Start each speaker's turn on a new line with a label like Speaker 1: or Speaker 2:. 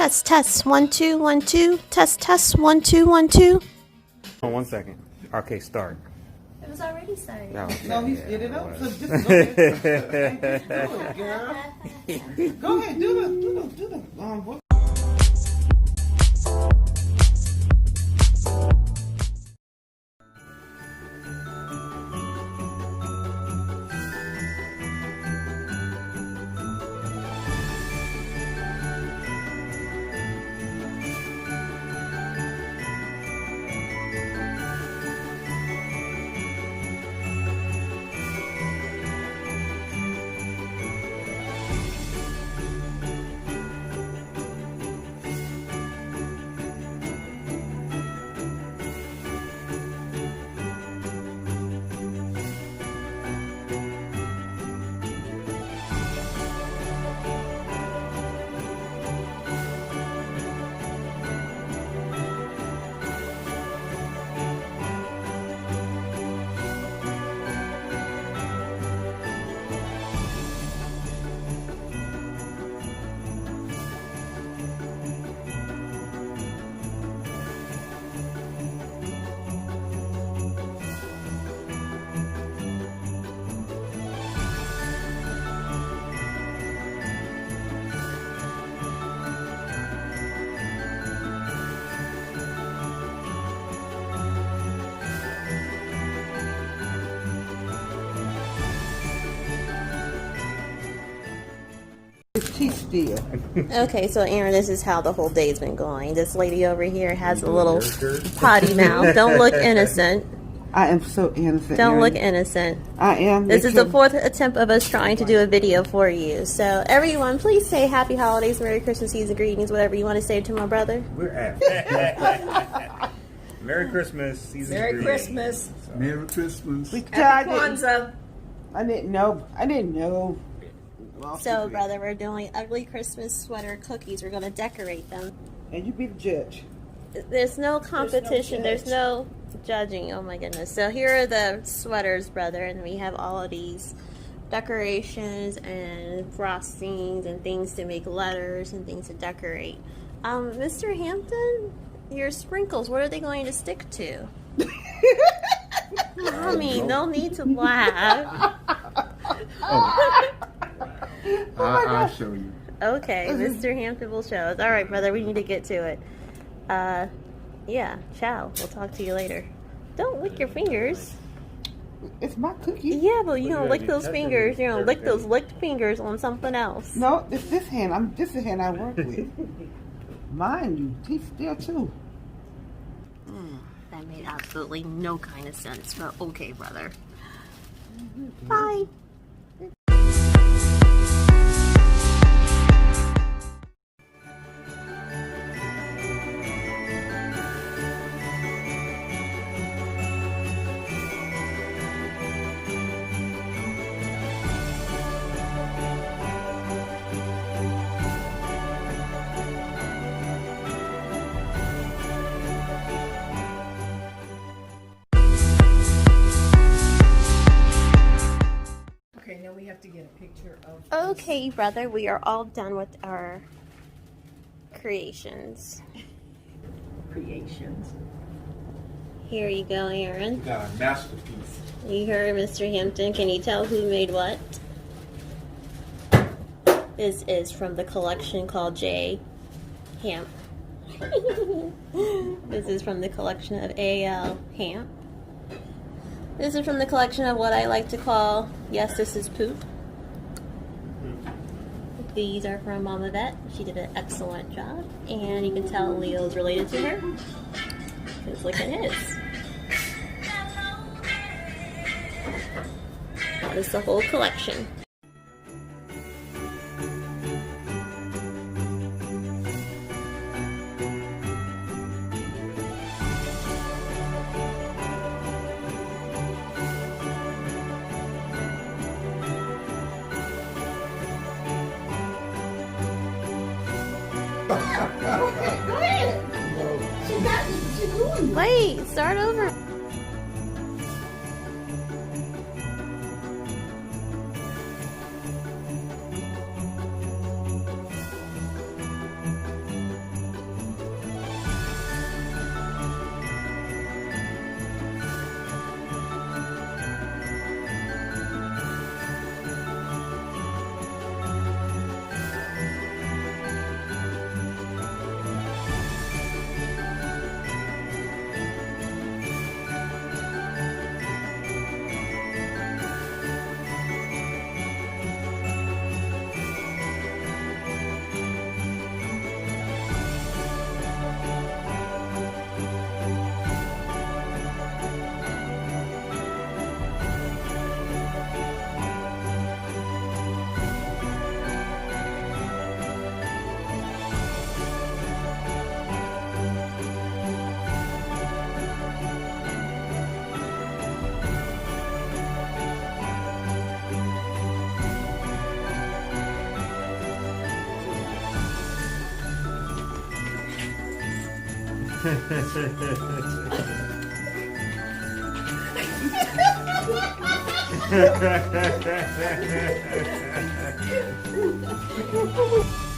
Speaker 1: Test, test, 1, 2, 1, 2. Test, test, 1, 2, 1, 2.
Speaker 2: Oh, 1 second. Okay, start.
Speaker 1: It was already started.
Speaker 2: No,
Speaker 3: No, he did it up. So just go ahead. Do it, girl. Go ahead, do the what? She's still.
Speaker 1: Okay, so Aaron, this is how the whole day's been going. This lady over here has a little potty mouth. Don't look innocent.
Speaker 3: I am so innocent.
Speaker 1: Don't
Speaker 3: Aaron.
Speaker 1: look innocent.
Speaker 3: I am.
Speaker 1: This is the 4th attempt of us trying to do a video for you. So everyone, please say happy holidays, Merry Christmas, season greetings, whatever you want to say to my brother.
Speaker 2: We're at Merry Christmas, season
Speaker 4: Merry
Speaker 2: greetings.
Speaker 4: Christmas.
Speaker 2: So,
Speaker 5: Merry Christmas.
Speaker 3: We
Speaker 4: Happy Kwanzaa.
Speaker 3: I didn't know.
Speaker 1: So, brother, we're doing ugly Christmas sweater cookies. We're going to decorate them.
Speaker 3: And you be the judge.
Speaker 1: There's no competition. There's no judging. Oh, my goodness. So here are the sweaters, brother. And we have all of these decorations and frostings and things to make letters and things to decorate. Mr. Hampton, your sprinkles, what are they going to stick to? Mommy, no need to laugh.
Speaker 5: I'll show you.
Speaker 1: Okay, Mr. Hampton will show us. All right, brother, we need to get to it. Yeah, ciao. We'll talk to you later. Don't lick your fingers.
Speaker 3: It's my cookie.
Speaker 1: Yeah, but you don't lick those fingers. You don't lick those licked fingers on something else.
Speaker 3: No, this hand. This is the hand I work with. Mind you, teeth still too.
Speaker 1: That made absolutely no kind of sense, but okay, brother. Bye.
Speaker 4: Okay, now we have to get a picture of
Speaker 1: Okay, brother, we are all done with our creations.
Speaker 4: creations.
Speaker 1: Here you go, Aaron.
Speaker 5: Got a masterpiece.
Speaker 1: You heard Mr. Hampton. Can you tell who made what? This is from the collection called J. Hamp. This is from the collection of A.L. Hamp. This is from the collection of what I like to call, yes, this is poop. These are from Mama Vet. She did an excellent job. And you can tell Leo's related to her. Because look at his. That is the whole collection.
Speaker 3: Go ahead. She got it. She's doing it.
Speaker 1: Wait, start over.
Speaker 2: Ha